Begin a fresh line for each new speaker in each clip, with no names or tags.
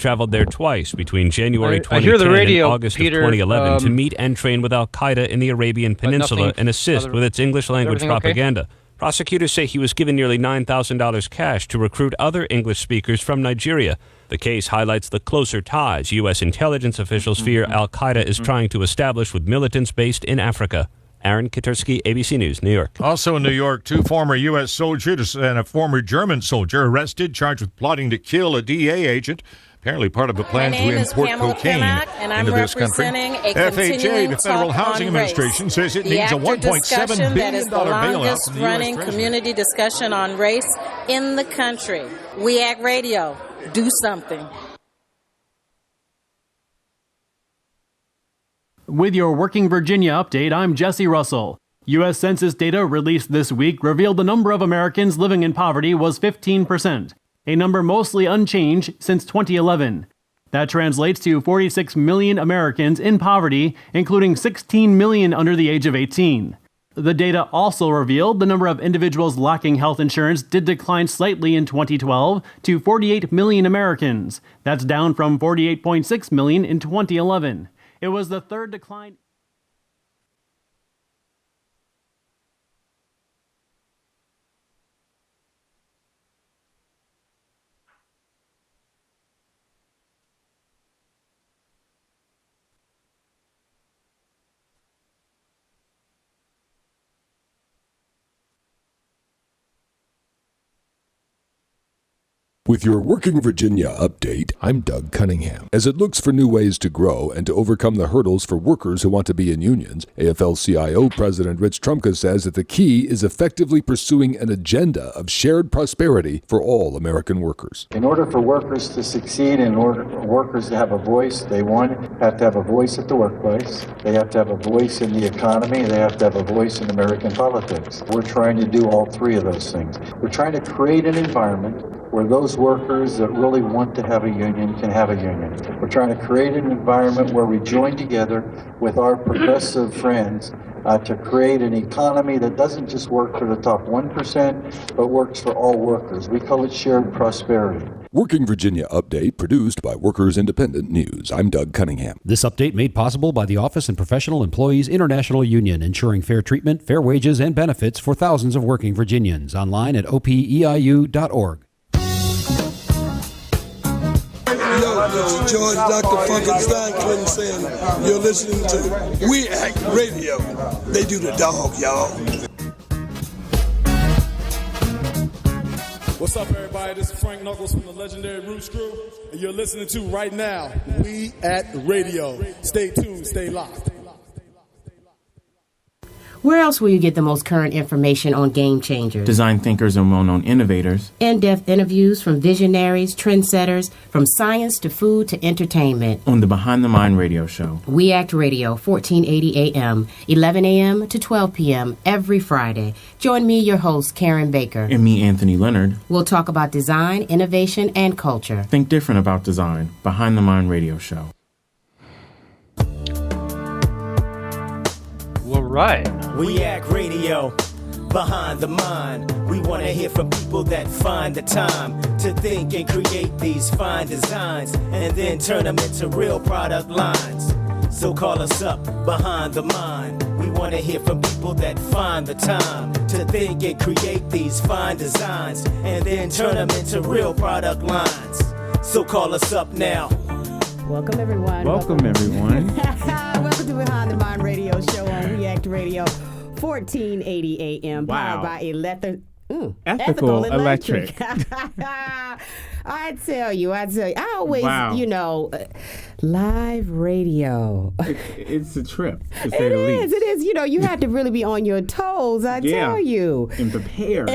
traveled there twice between January
I hear the
2010
radio,
and August
Peter,
of 2011 to meet and train with al-Qaeda in the Arabian Peninsula and assist with its English-language propaganda.
Okay?
Prosecutors say he was given nearly $9,000 cash to recruit other English speakers from Nigeria. The case highlights the closer ties U.S. intelligence officials fear al-Qaeda is trying to establish with militants based in Africa. Aaron Katursky, ABC News, New York.
Also in New York, 2 former U.S. soldiers and a former German soldier arrested, charged with plotting to kill a DEA agent. Apparently part of a plan to import cocaine into this country. FHA, the Federal Housing Administration, says it needs a $1.7 billion bailout from the
running community discussion on race in the country. We Act Radio. Do something.
With your Working Virginia update, I'm Jesse Russell. U.S. Census data released this week revealed the number of Americans living in poverty was 15%. A number mostly unchanged since 2011. That translates to 46 million Americans in poverty, including 16 million under the age of 18. The data also revealed the number of individuals lacking health insurance did decline slightly in 2012 to 48 million Americans. That's down from 48.6 million in 2011. It was the third decline.
With your Working Virginia update, I'm Doug Cunningham. As it looks for new ways to grow and to overcome the hurdles for workers who want to be in unions, AFL-CIO President Rich Trumka says that the key is effectively pursuing an agenda of shared prosperity for all American workers.
In order for workers to succeed, in order for workers to have a voice, they have to have a voice at the workplace, they have to have a voice in the economy, they have to have a voice in American politics. We're trying to do all 3 of those things. We're trying to create an environment where those workers that really want to have a union can have a union. We're trying to create an environment where we join together with our progressive friends to create an economy that doesn't just work for the top 1%, but works for all workers. We call it shared prosperity.
Working Virginia Update, produced by Workers Independent News. I'm Doug Cunningham.
This update made possible by the Office and Professional Employees International Union, ensuring fair treatment, fair wages, and benefits for thousands of working Virginians. Online at opeiu.org.
Yo, George Dr. Funkenstein Clinton saying you're listening to We Act Radio. They do the dog, y'all.
What's up, everybody? This is Frank Knuckles from the legendary Roots Crew, and you're listening to right now We Act Radio. Stay tuned, stay locked.
Where else will you get the most current information on game changers?
Design thinkers and well-known innovators.
In-depth interviews from visionaries, trendsetters, from science to food to entertainment.
On the Behind the Mind radio show.
We Act Radio, 1480 AM, 11 a.m. to 12 p.m. every Friday. Join me, your host, Karen Baker.
And me, Anthony Leonard.
We'll talk about design, innovation, and culture.
Think different about design. Behind the Mind radio show.
All right.
We Act Radio, Behind the Mind. We want to hear from people that find the time to think and create these fine designs and then turn them into real product lines. So call us up, Behind the Mind. We want to hear from people that find the time to think and create these fine designs and then turn them into real product lines. So call us up now.
Welcome, everyone.
Welcome everyone.
Welcome to Behind the Mind radio show on We Act Radio, 1480 AM, powered by
Ethical Electric.
I tell you, I always, live radio.
It's a trip, to say the least.
It is. You have to really be on your toes, I tell you.
And prepared.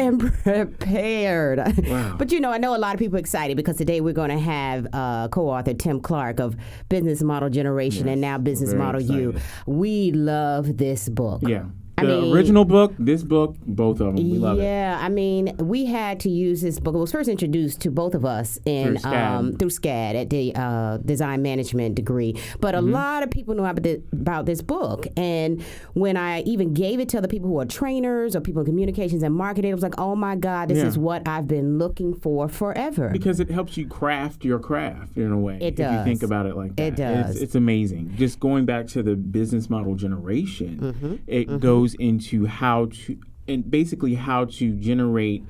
Wow. But, I know a lot of people excited because today we're going to have co-author Tim Clark of Business Model Generation and now Business Model U. We love this book.
Yeah. The original book, this book, both of them, we love it.
Yeah, I mean, we had to use this book. It was first introduced to both of us through SCAD at the design management degree. But a lot of people know about this book. And when I even gave it to other people who are trainers or people in communications and marketing, it was like, oh my God, this is what I've been looking for forever.
Because it helps you craft your craft in a way.
It does.
If you think about it like that.
It does.
It's amazing. Just going back to the business model generation, it goes into how to generate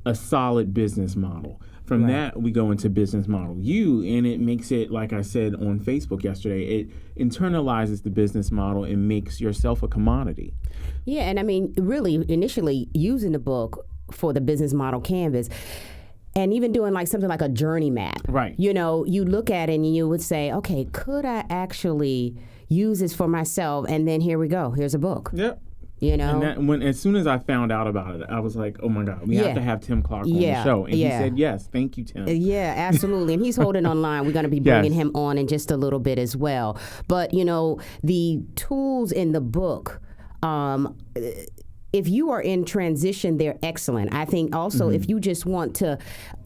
a solid business model. From that, we go into business model U, and it makes it, like I said on Facebook yesterday, it internalizes the business model and makes yourself a commodity.
Yeah, and I mean, really, initially using the book for the business model canvas, and even doing like something like a journey map. Right. You know, you look at it and you would say, okay, could I actually use this for myself? And then here we go. Here's a book. Yep. You know,
and as soon as I found out about it, I was like, "Oh my God, we have to have Tim Clark on the show." And he said, "Yes, thank you, Tim."
Yeah, absolutely. And he's holding online. We're going to be bringing him on in just a little bit as well. But you know, the tools in the book. If you are in transition, they're excellent. I think also if you just want to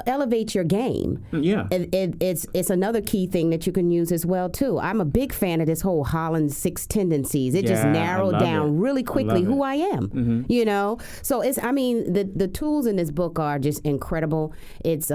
elevate your game, it's another key thing that you can use as well too. I'm a big fan of this whole Holland's 6 tendencies. It just narrowed down really quickly who I am. You know, so the tools in this book are just incredible. It's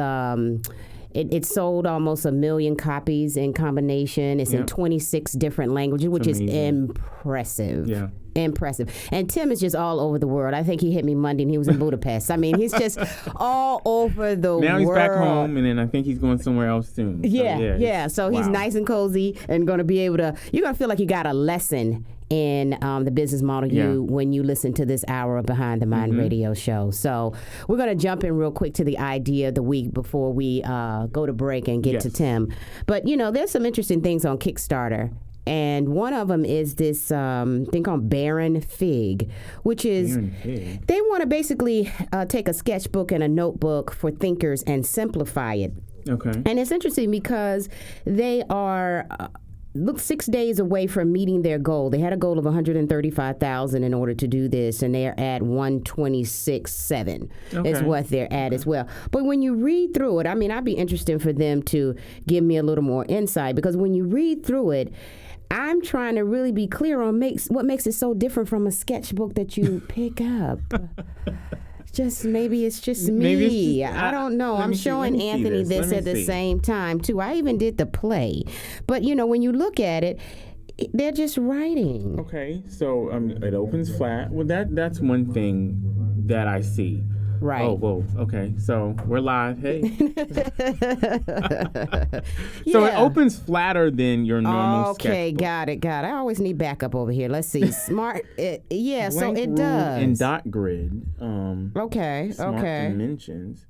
It sold almost 1 million copies in combination. It's in 26 different languages, which is impressive. Yeah. Impressive. And Tim is just all over the world. I think he hit me Monday and he was in Budapest. I mean, he's just all over the world.
Now he's back home, and then I think he's going somewhere else soon.
So he's nice and cozy and going to be able to, you're going to feel like you got a lesson in the business model when you listen to this hour of Behind the Mind radio show. So we're going to jump in real quick to the idea of the week before we go to break and get to Tim. But, you know, there's some interesting things on Kickstarter. And one of them is this thing called Baron Fig, which is they want to basically take a sketchbook and a notebook for thinkers and simplify it. Okay. And it's interesting because they are 6 days away from meeting their goal. They had a goal of 135,000 in order to do this, and they're at 126.7 is what they're at as well. But when you read through it, I mean, I'd be interested for them to give me a little more insight, because when you read through it, I'm trying to really be clear on what makes it so different from a sketchbook that you pick up. Maybe it's just me. I don't know. I'm showing Anthony this at the same time, too. I even did the play. But, you know, when you look at it, they're just writing.
Okay, so it opens flat. Well, that's one thing that I see. Right. Oh, whoa. Okay. So we're live. Hey. So it opens flatter than your normal sketchbook.
Okay, got it. I always need backup over here. Let's see. Smart. So it does.
And dot grid.
Okay.
Smart dimensions.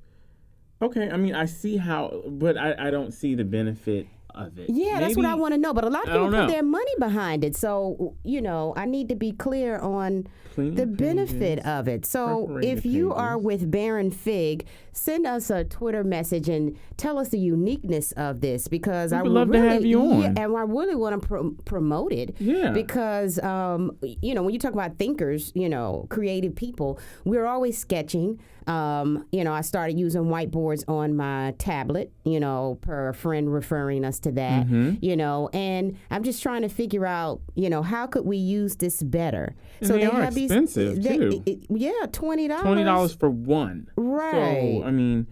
Okay. I mean, I see how, but I don't see the benefit of it.
Yeah, that's what I want to know. But a lot of people put their money behind it. So, you know, I need to be clear on the benefit of it. So if you are with Baron Fig, send us a Twitter message and tell us the uniqueness of this, because I would love to have you on. And I really want to promote it. Yeah. Because, you know, when you talk about thinkers, you know, creative people, we're always sketching. You know, I started using whiteboards on my tablet, you know, per a friend referring us to that, you know, and I'm just trying to figure out, you know, how could we use this better?
And so they are have expensive, too.
$20.
$20 for one.
Right.
So, I mean,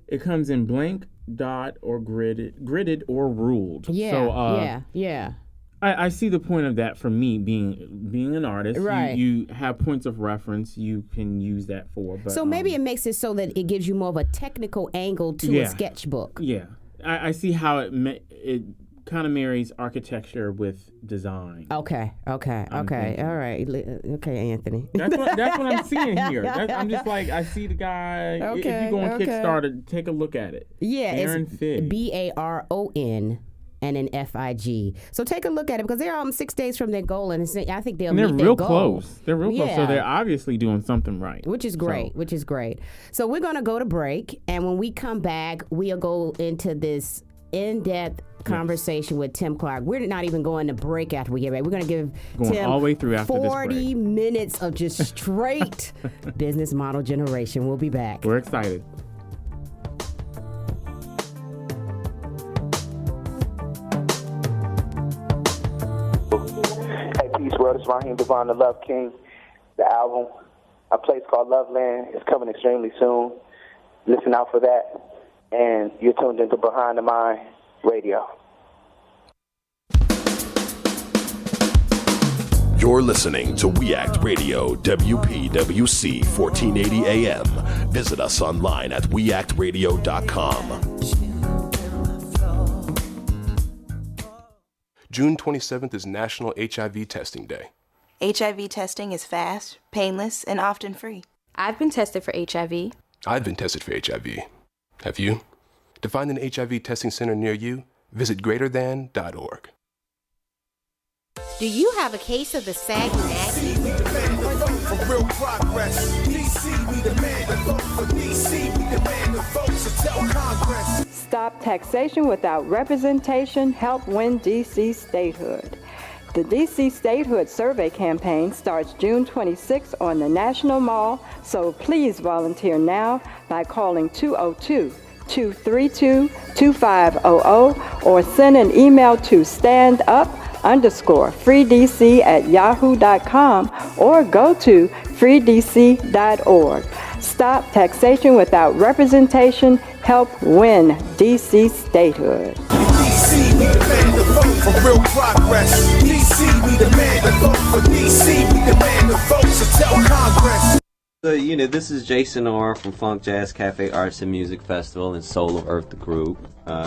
it comes in blank, dot, or gridded or ruled.
Yeah,
so,
yeah.
I see the point of that for me being an artist.
Right.
You have points of reference you can use that for. But,
so maybe it makes it so that it gives you more of a technical angle to a sketchbook.
Yeah. I see how it kind of marries architecture with design.
Okay. All right. Okay, Anthony.
That's what I'm seeing here. I'm just like, I see the guy. Okay. If you go on Kickstarter, take a look at it.
Yeah.
Baron Fig.
BARON. And an FIG. So take a look at it, because they're 6 days from their goal, and I think they'll meet their goal.
They're real close. So they're obviously doing something right.
Which is great. So we're going to go to break, and when we come back, we'll go into this in-depth conversation with Tim Clark. We're not even going to break after we get ready. We're going to give Tim
all the way through after
40 minutes of just straight business model generation. We'll be back.
We're excited.
Hey, peace, world. It's Raheem Devon, the Love King. The album, a place called Loveland, is coming extremely soon. Listen out for that. And you're tuned into Behind the Mind Radio.
You're listening to We Act Radio, WPWC 1480 AM. Visit us online at weactradio.com.
June 27th is National HIV Testing Day.
HIV testing is fast, painless, and often free.
I've been tested for HIV.
I've been tested for HIV. Have you? To find an HIV testing center near you, visit greaterthan.org.
Do you have a case of the sagging acne?
For real progress. DC, we demand a vote for DC. We demand a vote, so tell Congress.
Stop taxation without representation. Help win DC statehood. The DC Statehood Survey campaign starts June 26 on the National Mall, so please volunteer now by calling 202-232-2500 or send an email to standup_freedc@yahoo.com or go to freedc.org. Stop taxation without representation. Help win DC statehood.
DC, we demand a vote for real progress. DC, we demand a vote for DC. We demand a vote, so tell Congress.
So, this is Jason Orr from Funk Jazz Cafe Arts and Music Festival and Soul of Earth, the group.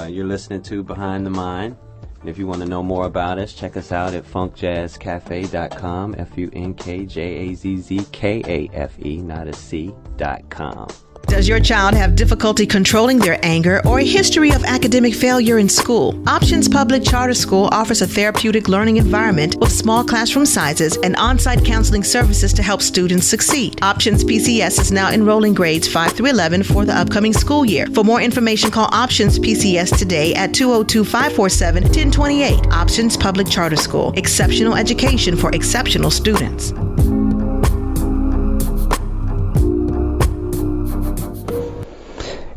You're listening to Behind the Mind. And if you want to know more about us, check us out at funkjazzcafe.com, FUNKJAZZKAFE, not a C.com.
Does your child have difficulty controlling their anger or a history of academic failure in school? Options Public Charter School offers a therapeutic learning environment with small classroom sizes and on-site counseling services to help students succeed. Options PCS is now enrolling grades 5 through 11 for the upcoming school year. For more information, call Options PCS today at 202-547-1028. Options Public Charter School. Exceptional education for exceptional students.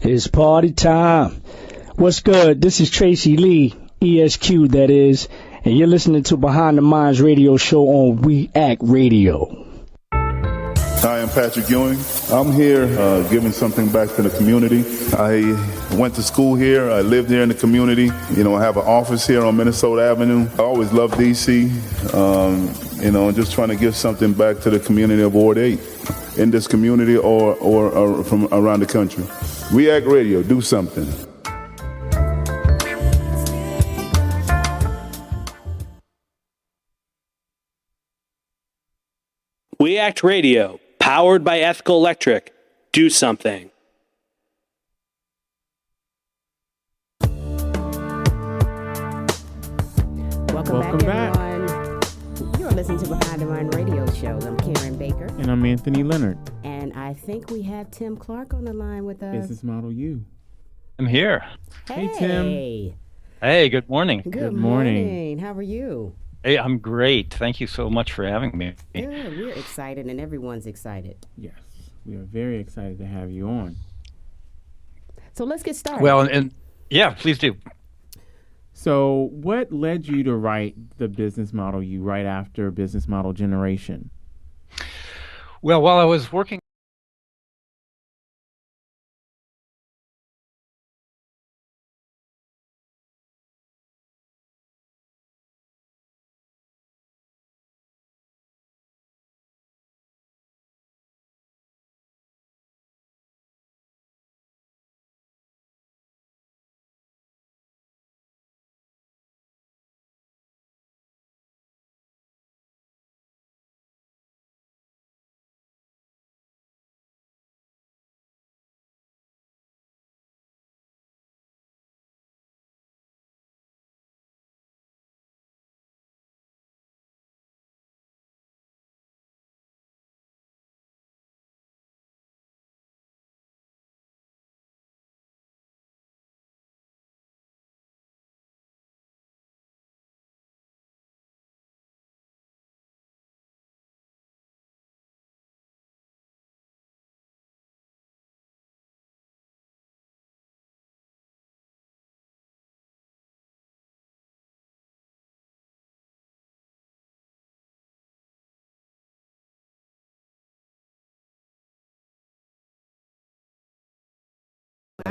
It's party time. What's good? This is Tracy Lee, ESQ that is, and you're listening to Behind the Minds radio show on We Act Radio.
Hi, I'm Patrick Ewing. I'm here giving something back to the community. I went to school here. I lived here in the community. I have an office here on Minnesota Avenue. I always loved D.C., just trying to give something back to the community of Ward 8 in this community or from around the country. We Act Radio, do something.
We Act Radio, powered by Ethical Electric. Do something.
Welcome back, everyone. You're listening to Behind the Mind Radio Show. I'm Karen Baker.
And I'm Anthony Leonard.
And I think we have Tim Clark on the line with us.
Business Model U.
I'm here.
Hey,
Tim.
Hey, good morning.
Good morning. How are you?
Hey, I'm great. Thank you so much for having me.
Good. We're excited, and everyone's excited.
Yes, we are very excited to have you on.
So let's get started.
Well, and yeah, please do.
So what led you to write the Business Model U right after Business Model Generation?
Well, while I was working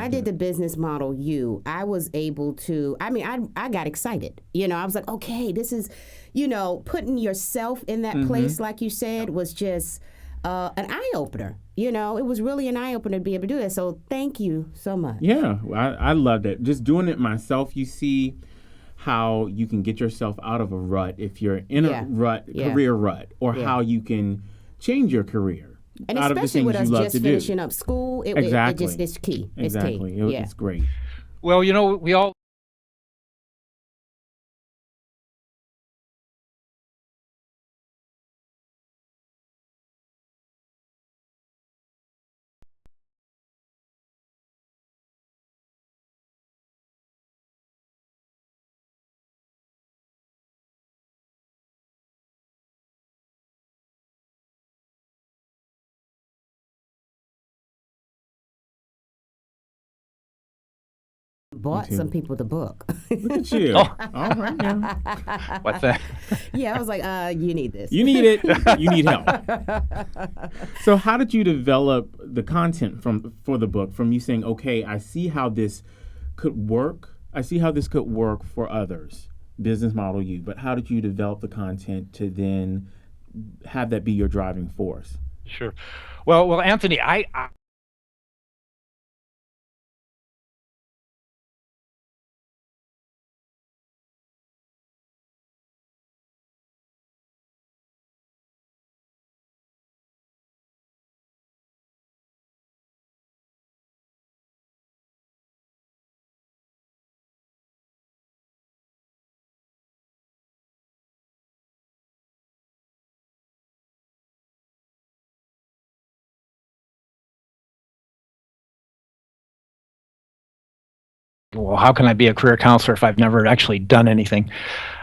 I did the business model I was able to, I got excited. I was like, okay, this is, putting yourself in that place, like you said, was just an eye-opener. It was really an eye-opener to be able to do that. So thank you so much.
Yeah, I loved it. Just doing it myself, you see how you can get yourself out of a rut if you're in a rut, career rut, or how you can change your career.
And
out
especially
of the
with us just finishing
do.
Up school,
exactly.
It's key.
Exactly.
It's key.
It's great.
Well, we all
bought some people the book.
Look at you.
Oh.
All right now.
What's that?
Yeah, I was like, you need this.
You need it. You need help. So how did you develop the content for the book from you saying, okay, I see how this could work. I see how this could work for others, business model you, but how did you develop the content to then have that be your driving force?
Sure. Well, Anthony, I well, how can I be a career counselor if I've never actually done anything?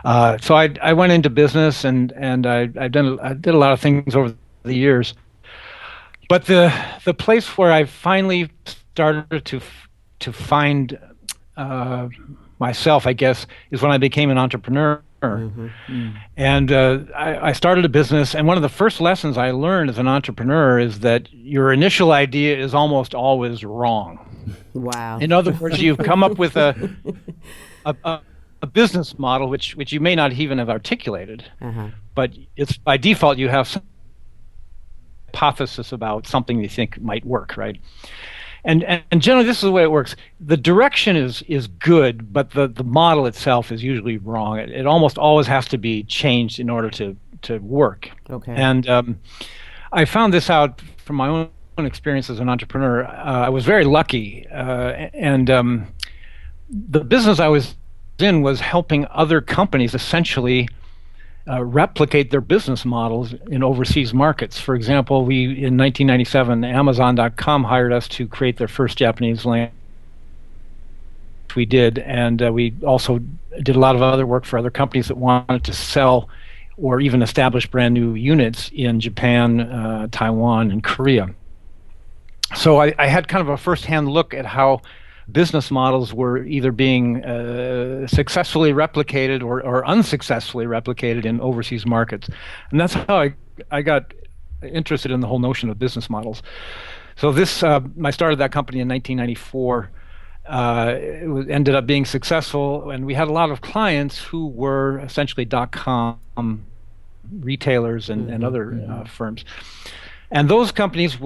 So I went into business and I did a lot of things over the years. But the place where I finally started to find myself, I guess, is when I became an entrepreneur. And I started a business, and one of the first lessons I learned as an entrepreneur is that your initial idea is almost always wrong.
Wow.
In other words, you've come up with a business model which you may not even have articulated, but it's by default you have some hypothesis about something you think might work, right? And generally this is the way it works. The direction is good, but the model itself is usually wrong. It almost always has to be changed in order to work.
Okay.
And I found this out from my own experience as an entrepreneur. I was very lucky, and the business I was in was helping other companies essentially replicate their business models in overseas markets. For example, in 1997, Amazon.com hired us to create their first Japanese language. We did, and we also did a lot of other work for other companies that wanted to sell or even establish brand new units in Japan, Taiwan, and Korea. So I had kind of a first-hand look at how business models were either being successfully replicated or unsuccessfully replicated in overseas markets. And that's how I got interested in the whole notion of business models. So I started that company in 1994. It ended up being successful, and we had a lot of clients who were essentially .com retailers and other firms. And those companies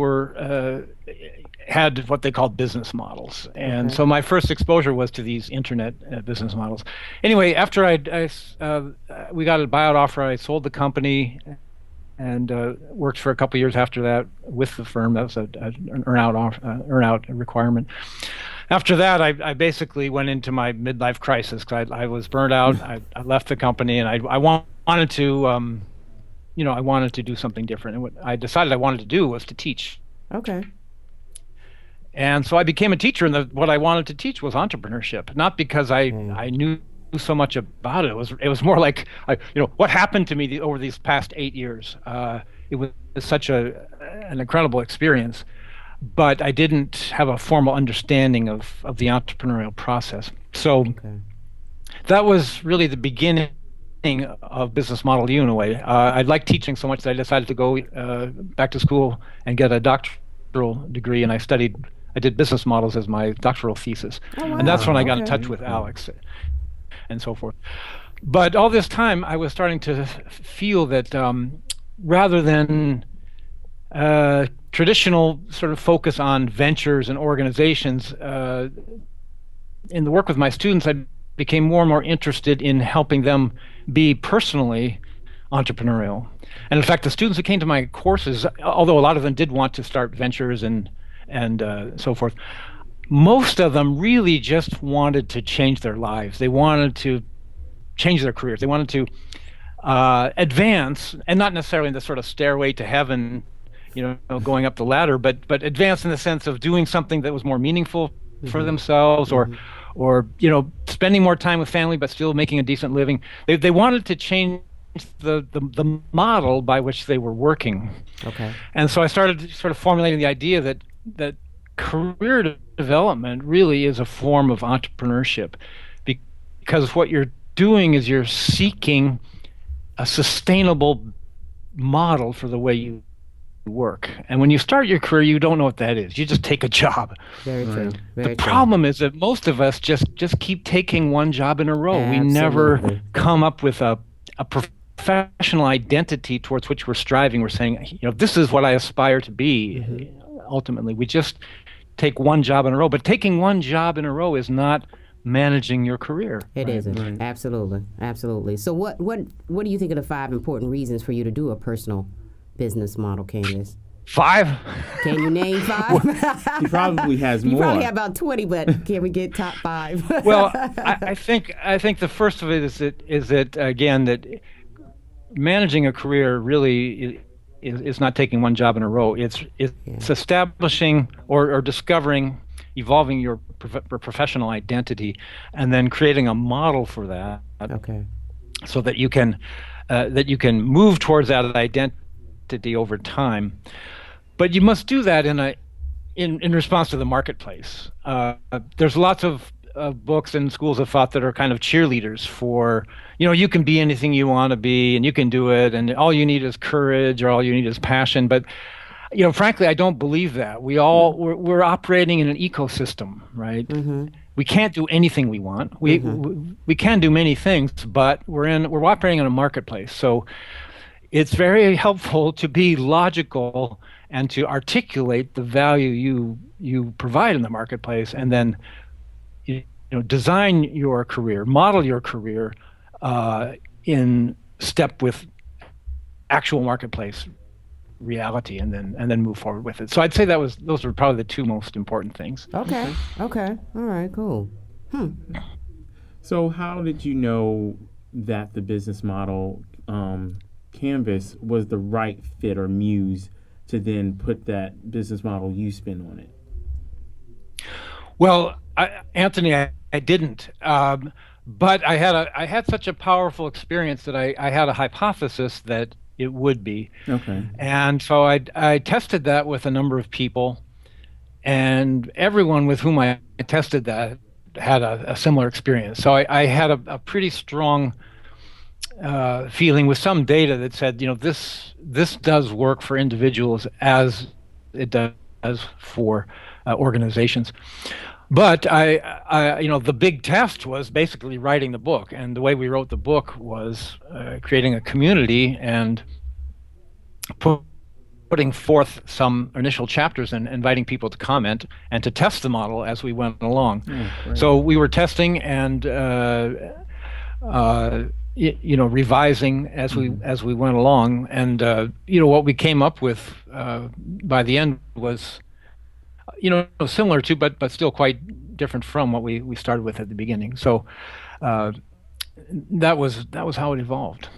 had what they called business models. And so my first exposure was to these internet business models. Anyway, after we got a buyout offer, I sold the company and worked for a couple of years after that with the firm. That was an earn-out requirement. After that, I basically went into my midlife crisis because I was burned out. I left the company, and I wanted to, I wanted to do something different. And what I decided I wanted to do was to teach.
Okay.
And so I became a teacher, and what I wanted to teach was entrepreneurship. Not because I knew so much about it. It was more like, what happened to me over these past 8 years. It was such an incredible experience, but I didn't have a formal understanding of the entrepreneurial process. So that was really the beginning of Business Model U in a way. I liked teaching so much that I decided to go back to school and get a doctoral degree, and I studied I did business models as my doctoral thesis.
Oh, wow.
And that's when I got in
Okay.
touch with Alex and so forth. But all this time, I was starting to feel that rather than traditional sort of focus on ventures and organizations, in the work with my students, I became more and more interested in helping them be personally entrepreneurial. And in fact, the students who came to my courses, although a lot of them did want to start ventures and so forth, most of them really just wanted to change their lives. They wanted to change their careers. They wanted to advance, and not necessarily in the sort of stairway to heaven, going up the ladder, but advance in the sense of doing something that was more meaningful for themselves, or spending more time with family, but still making a decent living. They wanted to change the model by which they were working.
Okay.
And so I started sort of formulating the idea that career development really is a form of entrepreneurship, because what you're doing is you're seeking a sustainable model for the way you work. And when you start your career, you don't know what that is. You just take a job.
Very true.
The problem is that most of us just keep taking one job in a row.
Absolutely.
We never come up with a professional identity towards which we're striving. We're saying, this is what I aspire to be. Ultimately, we just take one job in a row. But taking one job in a row is not managing your career.
It isn't. Right. Absolutely. So what do you think are the 5 important reasons for you to do a personal business model canvas?
5?
Can you name 5?
He probably has more.
You probably have about 20, but can we get top 5?
Well, I think the first of it is that again, that managing a career really is not taking one job in a row. It's establishing or discovering, evolving your professional identity, and then creating a model for that.
Okay.
So that you can move towards that identity over time, but you must do that in response to the marketplace. There's lots of books and schools of thought that are kind of cheerleaders for, you can be anything you want to be, and you can do it, and all you need is courage, or all you need is passion. But frankly, I don't believe that. We're operating in an ecosystem, right? Mm-hmm. We can't do anything we want. We can do many things, but we're operating in a marketplace. So it's very helpful to be logical and to articulate the value you provide in the marketplace, and then design your career, model your career in step with actual marketplace reality, and then move forward with it. So I'd say those were probably the 2 most important things.
Okay. All right, cool.
So how did you know that the business model canvas was the right fit or muse to then put that business model you spin on it?
Well, Anthony, I didn't, but I had such a powerful experience that I had a hypothesis that it would be.
Okay.
And so I tested that with a number of people, and everyone with whom I tested that had a similar experience. So I had a pretty strong feeling with some data that said, this does work for individuals as it does for organizations. But the big test was basically writing the book, and the way we wrote the book was creating a community and putting forth some initial chapters and inviting people to comment and to test the model as we went along. So we were testing and revising as we went along, and what we came up with by the end was similar to, but still quite different from what we started with at the beginning. So that was how it evolved.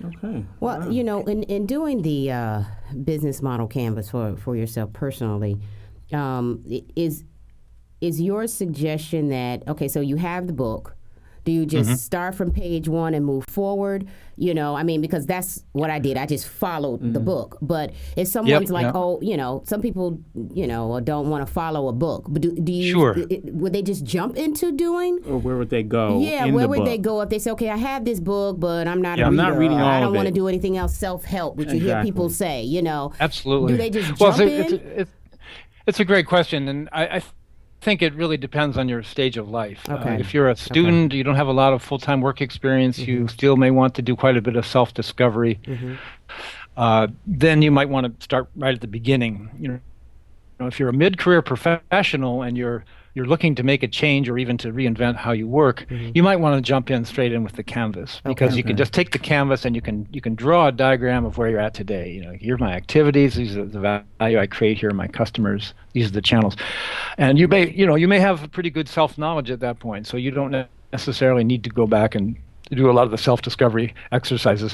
Okay.
Well, wow. In doing the business model canvas for yourself personally, is your suggestion that, okay, so you have the book. Do you just start from page 1 and move forward? Because that's what I did. I just followed the book. But if someone's some people, don't want to follow a book. But do you?
Sure.
Would they just jump into doing?
Or where would they go?
Yeah, where would they go if they say, okay, I have this book, but I'm not a reader.
I'm not reading all
I don't
of it.
want to do anything else self-help, which you hear people say,
Absolutely.
Do they just jump in?
It's a great question, and I think it really depends on your stage of life.
Okay.
If you're a student, you don't have a lot of full-time work experience, you still may want to do quite a bit of self-discovery. Then you might want to start right at the beginning. You know, if you're a mid-career professional and you're looking to make a change or even to reinvent how you work, you might want to jump in straight in with the canvas, because you can just take the canvas and you can draw a diagram of where you're at today. You know, here's my activities, these are the value I create, here are my customers, these are the channels. And you may have a pretty good self-knowledge at that point, so you don't necessarily need to go back and do a lot of the self-discovery exercises.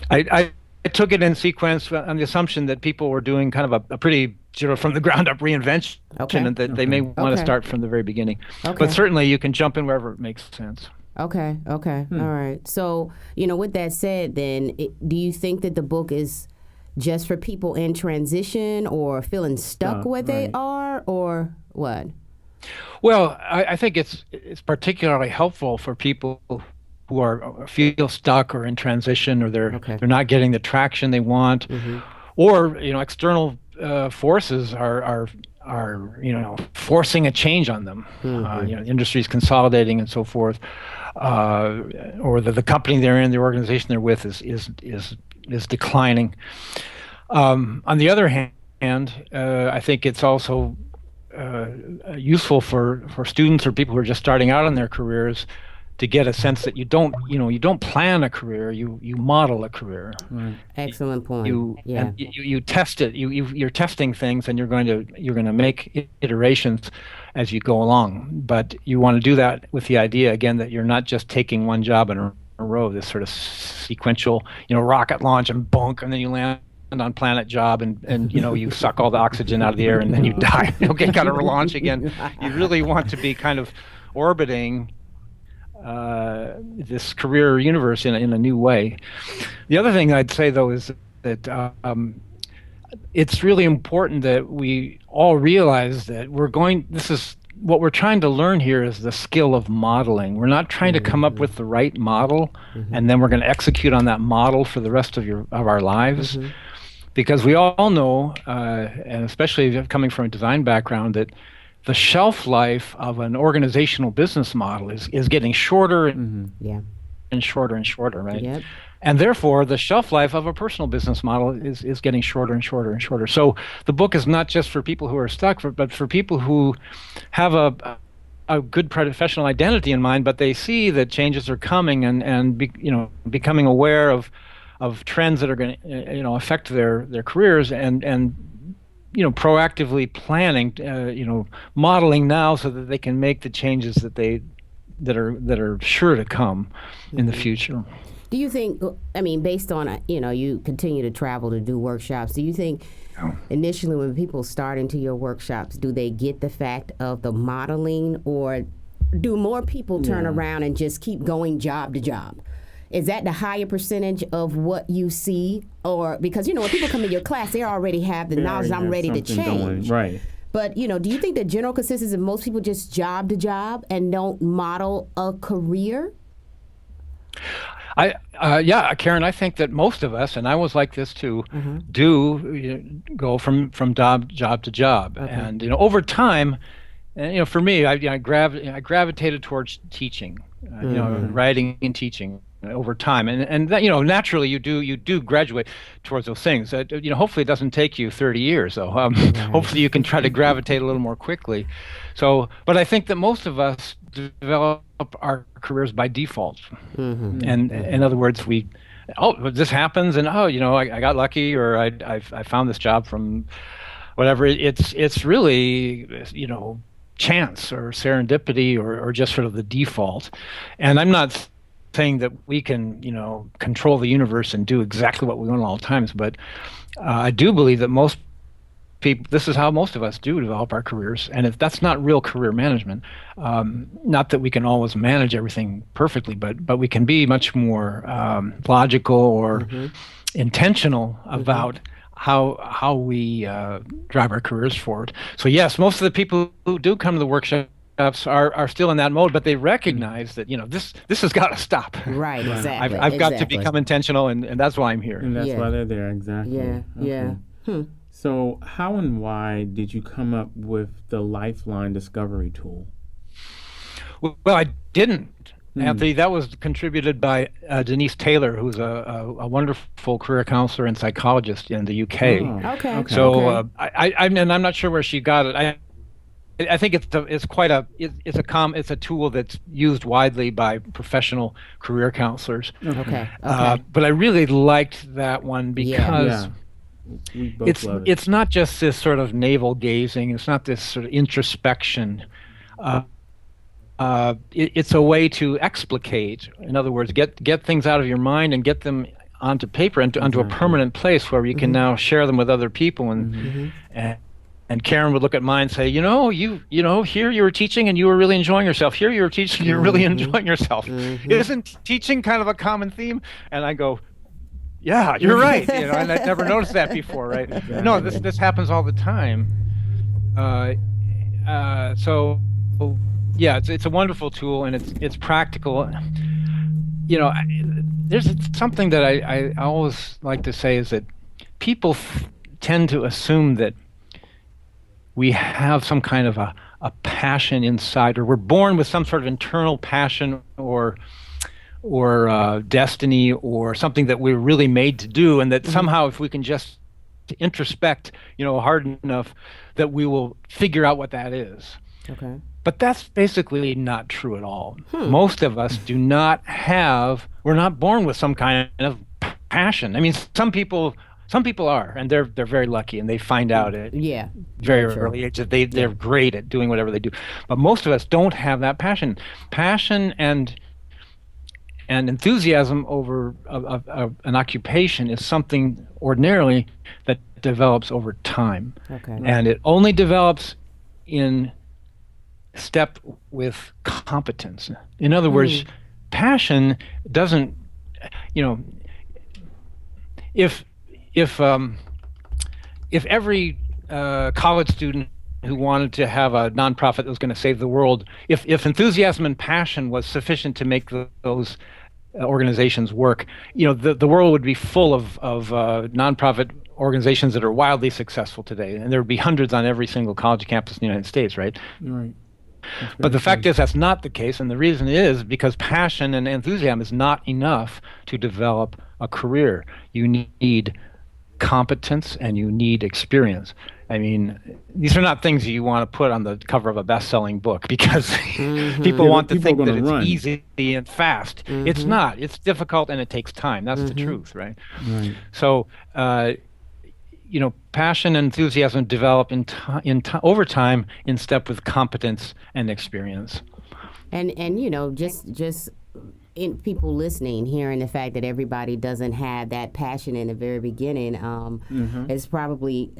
I took it in sequence on the assumption that people were doing kind of a pretty from the ground up reinvention, and that they may want to start from the very beginning. But certainly you can jump in wherever it makes sense.
Okay. All right. So, with that said, then, do you think that the book is just for people in transition or feeling stuck where they are, or what?
Well, I think it's particularly helpful for people who feel stuck or in transition, or they're not getting the traction they want, or external forces are forcing a change on them. The industry's consolidating and so forth, or the company they're in, the organization they're with is declining. On the other hand, I think it's also useful for students or people who are just starting out in their careers to get a sense that you don't plan a career, you model a career.
Right. Excellent point.
You test it. You're testing things, and you're going to make iterations as you go along. But you want to do that with the idea again that you're not just taking one job in a row, this sort of sequential, rocket launch and bunk, and then you land on planet job, and you suck all the oxygen out of the air, and then you die. Okay, got to relaunch again. You really want to be kind of orbiting this career universe in a new way. The other thing I'd say, though, is that it's really important that we all realize that this is what we're trying to learn here, is the skill of modeling. We're not trying to come up with the right model and then we're going to execute on that model for the rest of our lives. Because we all know, and especially coming from a design background, that the shelf life of an organizational business model is getting shorter and shorter and shorter, right? Yep. And therefore, the shelf life of a personal business model is getting shorter and shorter and shorter. So the book is not just for people who are stuck, but for people who have a good professional identity in mind, but they see that changes are coming and becoming aware of trends that are going to affect their careers, and proactively planning, modeling now so that they can make the changes that are sure to come in the future.
Do you think, based on, you continue to travel to do workshops, do you think initially when people start into your workshops, do they get the fact of the modeling, or do more people turn around and just keep going job to job? Is that the higher percentage of what you see? Or because, when people come in your class, they already have the knowledge, I'm ready to change.
Right.
But, do you think the general consensus is most people just job to job and don't model a career?
Karen, I think that most of us, and I was like this too, do go from job to job. Okay. And, over time, for me, I gravitated towards teaching, writing and teaching over time, and that, naturally you do graduate towards those things. Hopefully it doesn't take you 30 years, though. Hopefully you can try to gravitate a little more quickly. So, but I think that most of us develop our careers by default, and in other words, this happens, and I got lucky, or I found this job from whatever. It's really chance or serendipity or just sort of the default, and I'm not saying that we can, control the universe and do exactly what we want at all times. But I do believe that most people, this is how most of us do develop our careers. And if that's not real career management, not that we can always manage everything perfectly, but we can be much more logical or intentional about how we drive our careers forward. So yes, most of the people who do come to the workshop are still in that mode, but they recognize that this has got to stop.
Right, exactly.
I've got to become intentional, and that's why I'm here.
And that's why they're there, exactly.
Yeah.
So how and why did you come up with the Lifeline Discovery tool?
Well, I didn't, Anthony. That was contributed by Denise Taylor, who's a wonderful career counselor and psychologist in the UK.
Oh, okay.
So and I'm not sure where she got it. I think it's a tool that's used widely by professional career counselors.
Okay.
But I really liked that one because it's not just this sort of navel gazing. It's not this sort of introspection. It's a way to explicate. In other words, get things out of your mind and get them onto paper and onto a permanent place where you can now share them with other people. And Karen would look at mine and say, here you were teaching and you were really enjoying yourself. Here you were teaching, you're really enjoying yourself. Isn't teaching kind of a common theme? And I go, yeah, you're right. And I never noticed that before, right? No, this happens all the time. So yeah, it's a wonderful tool and it's practical. There's something that I always like to say is that people tend to assume that we have some kind of a passion inside, or we're born with some sort of internal passion or destiny or something that we're really made to do, and that somehow if we can just introspect, hard enough, that we will figure out what that is.
Okay.
But that's basically not true at all. Most of us we're not born with some kind of passion. I mean, some people are, and they're very lucky, and they find out at very early age that they're great at doing whatever they do. But most of us don't have that passion. Passion and enthusiasm over an occupation is something ordinarily that develops over time.
Okay.
And it only develops in step with competence. In other words, passion doesn't, if every college student who wanted to have a nonprofit that was going to save the world, if enthusiasm and passion was sufficient to make those organizations work, the world would be full of nonprofit organizations that are wildly successful today, and there would be hundreds on every single college campus in the United States, right?
Right.
But the fact is that's not the case, and the reason is because passion and enthusiasm is not enough to develop a career. You need competence and you need experience. I mean, these are not things you want to put on the cover of a best-selling book because people want to think that it's easy and fast. It's not. It's difficult and it takes time. That's the truth, right? So, passion and enthusiasm develop over time in step with competence and experience.
And just in people listening, hearing the fact that everybody doesn't have that passion in the very beginning, is probably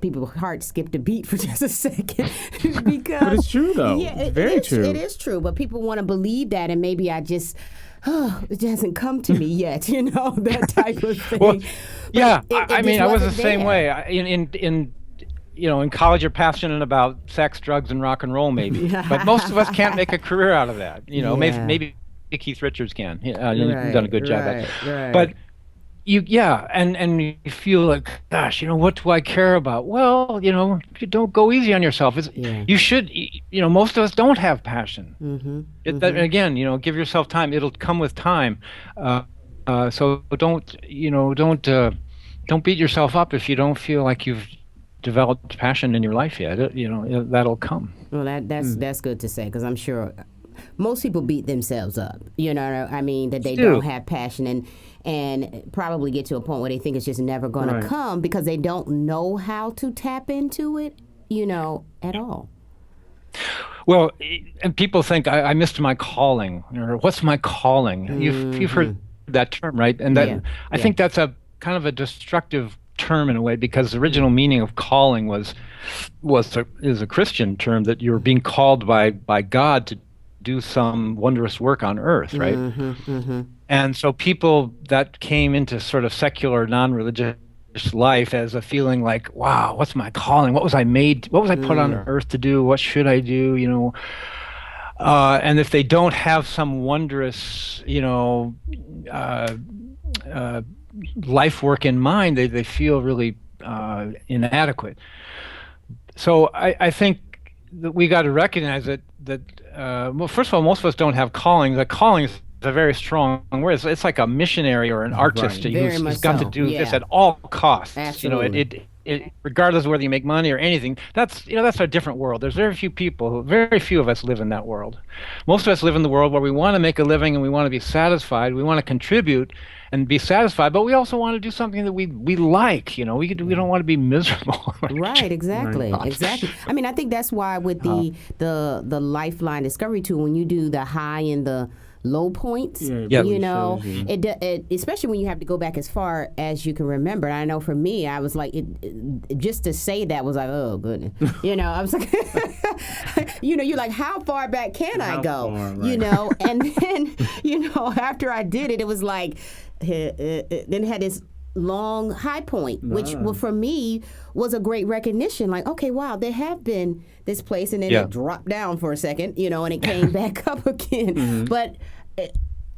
people's hearts skipped a beat for just a second. Because,
but it's true though.
Yeah,
it's very true.
It is true, but people want to believe that, and maybe it hasn't come to me yet, that type of thing.
Well, yeah, I was the same way. In college, you're passionate about sex, drugs, and rock and roll, maybe. But most of us can't make a career out of that. Maybe Keith Richards can. You've done a good job at it.
Right.
But and you feel like, gosh, what do I care about? Well, you don't go easy on yourself. You should. Most of us don't have passion. Again, give yourself time. It'll come with time. So don't beat yourself up if you don't feel like you've developed passion in your life yet. That'll come.
Well, that's good to say, because I'm sure most people beat themselves up. That they don't have passion and probably get to a point where they think it's just never going to come because they don't know how to tap into it, at all.
Well, and people think I missed my calling, or what's my calling? You've heard that term, right? And that I think that's a kind of a destructive term in a way, because the original meaning of calling is a Christian term, that you're being called by God to do some wondrous work on earth, right? And so people that came into sort of secular, non-religious life as a feeling like, wow, what's my calling? What was I put on earth to do? What should I do? And if they don't have some wondrous, life work in mind, they feel really inadequate. So I think that we got to recognize that well, first of all, most of us don't have calling. The calling is a very strong word. It's like a missionary or an artist who's got to do this at all costs.
Absolutely.
You know, it regardless of whether you make money or anything. That's a different world. There's very few of us live in that world. Most of us live in the world where we want to make a living and we want to be satisfied. We want to contribute and be satisfied, but we also want to do something that we like. You know, we don't want to be miserable.
Right, exactly. I mean, I think that's why with the Lifeline Discovery tool, when you do the high and the low points, you know, it especially when you have to go back as far as you can remember. And I know for me, I was like, just to say that was like, oh goodness, you know, I was like, you know, you're like, how far back can I go? You know, and then, you know, after I did it, it was like, then it had this long high point, which for me was a great recognition. Like, okay, wow, there have been this place, and then it dropped down for a second, you know, and it came back up again. But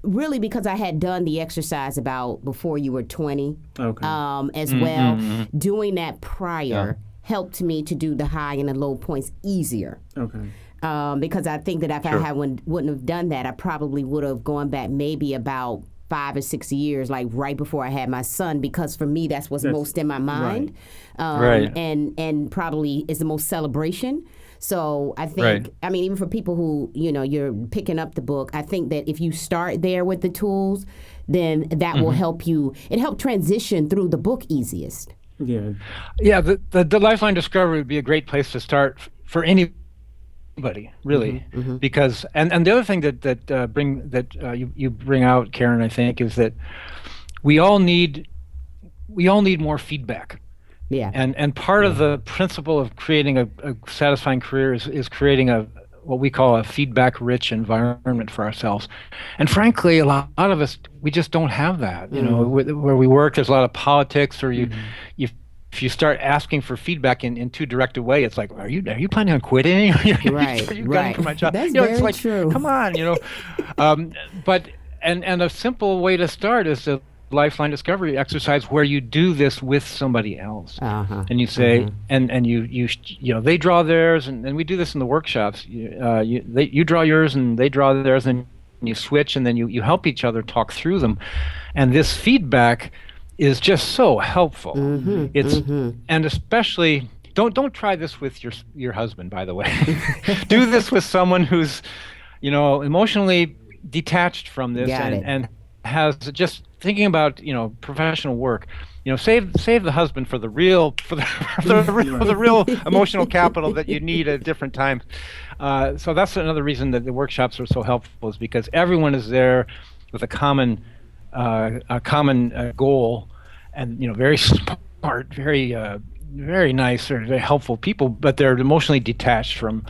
really, because I had done the exercise about before you were 20, as well, doing that prior helped me to do the high and the low points easier. Because I think that if I wouldn't have done that, I probably would have gone back maybe about 5 or 6 years, like right before I had my son, because for me that's what's most in my mind, and probably is the most celebration. So I think, I mean, even for people who, you know, you're picking up the book, I think that if you start there with the tools, then that will help you. It helped transition through the book easiest.
The Lifeline Discovery would be a great place to start for anybody, really, because and the other thing that you bring out, Karen, I think, is that we all need more feedback. And part of the principle of creating a satisfying career is creating what we call a feedback-rich environment for ourselves. And frankly, a lot of us, we just don't have that. You know, where we work, there's a lot of politics, or if you start asking for feedback in too direct a way, it's like, are you planning on quitting? Are you gunning for my job?
That's
you know,
very
it's like,
true.
Come on, you know. But a simple way to start is the Lifeline Discovery exercise, where you do this with somebody else, and you say, and you know, they draw theirs, and we do this in the workshops. You draw yours, and they draw theirs, and you switch, and then you help each other talk through them, and this feedback is just so helpful. And especially don't try this with your husband, by the way. Do this with someone who's, you know, emotionally detached from this and has just thinking about, you know, professional work. You know, save the husband for the real emotional capital that you need at different times. So that's another reason that the workshops are so helpful, is because everyone is there with a common goal, and, you know, very smart, very nice, or very helpful people, but they're emotionally detached from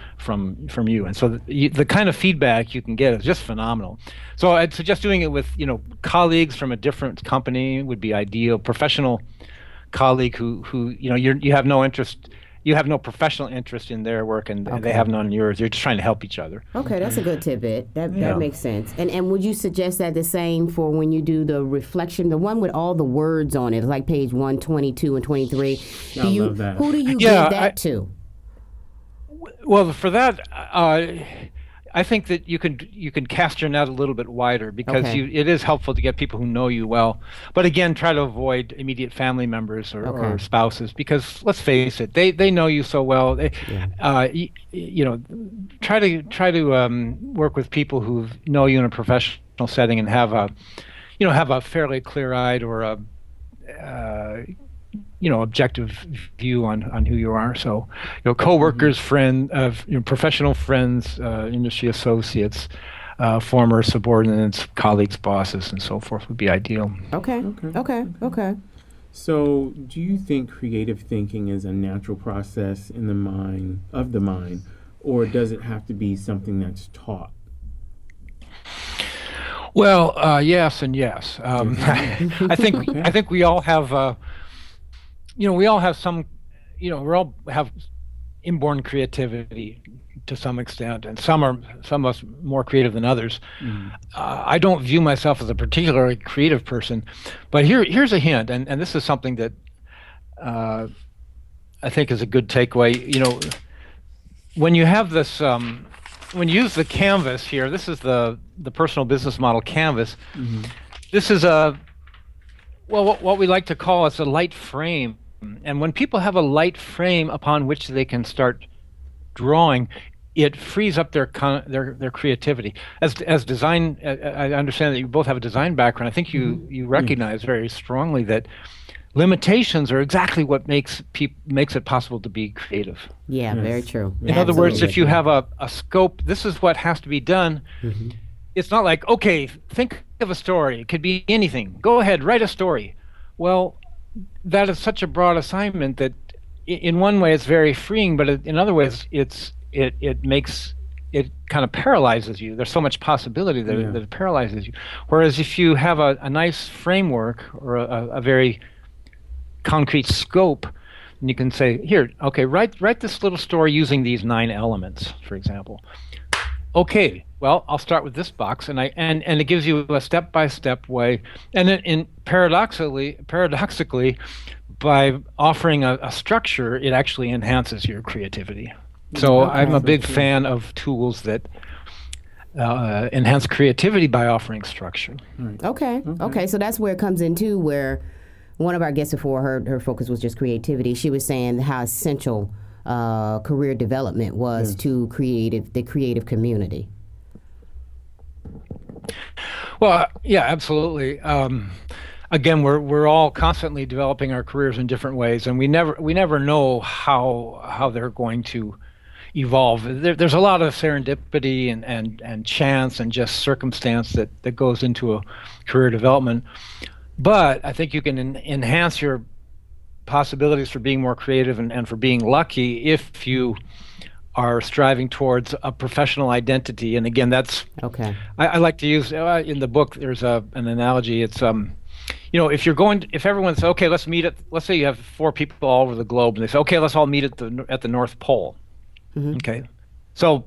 you, and so the kind of feedback you can get is just phenomenal. So I'd suggest doing it with, you know, colleagues from a different company would be ideal. Professional colleague who you know, you have no interest. You have no professional interest in their work, and they have none in yours. You're just trying to help each other. Okay,
that's a good tidbit. That makes sense. And would you suggest that the same for when you do the reflection, the one with all the words on it, like page 122 and 23?
Love that.
Who do you give that to?
Well, for that, I think that you can cast your net a little bit wider, because it is helpful to get people who know you well. But again, try to avoid immediate family members or spouses, because let's face it, they know you so well. You know, try to work with people who know you in a professional setting and have a fairly clear-eyed or a objective view on who you are. So, you know, coworkers, professional friends, industry associates, former subordinates, colleagues, bosses, and so forth would be ideal.
Okay.
So, do you think creative thinking is a natural process in the mind, or does it have to be something that's taught?
Well, yes and yes. I think we all have. We all have some, we all have inborn creativity to some extent, and some of us more creative than others. I don't view myself as a particularly creative person, but here's a hint, and this is something that I think is a good takeaway. When you have this, when you use the canvas here, this is the personal business model canvas.
Mm-hmm.
This is what we like to call a light frame. And when people have a light frame upon which they can start drawing, it frees up their creativity. As design, I understand that you both have a design background. I think you recognize very strongly that limitations are exactly what makes it possible to be creative.
Yeah, very true.
In other words, if you have a scope, this is what has to be done.
Mm-hmm.
It's not like, okay, think of a story. It could be anything. Go ahead, write a story. Well, that is such a broad assignment that in one way it's very freeing, but in other ways it makes it kind of paralyzes you. There's so much possibility that it paralyzes you. Whereas if you have a nice framework or a very concrete scope, and you can say, here, okay, write this little story using these 9 elements, for example. Okay, well, I'll start with this box, and it gives you a step-by-step way, and then paradoxically, by offering a structure, it actually enhances your creativity. So I'm a big fan of tools that enhance creativity by offering structure.
Okay. So that's where it comes into where one of our guests before, her focus was just creativity. She was saying how essential career development was to the creative community.
Well, yeah, absolutely. Again, we're all constantly developing our careers in different ways, and we never know how they're going to evolve. There's a lot of serendipity and chance and just circumstance that goes into a career development. But I think you can enhance your possibilities for being more creative and for being lucky if you are striving towards a professional identity. And again, that's
okay.
I like to use in the book. There's an analogy. It's if everyone says, okay, let's say you have 4 people all over the globe, and they say, okay, let's all meet at the North Pole.
Mm-hmm.
Okay, so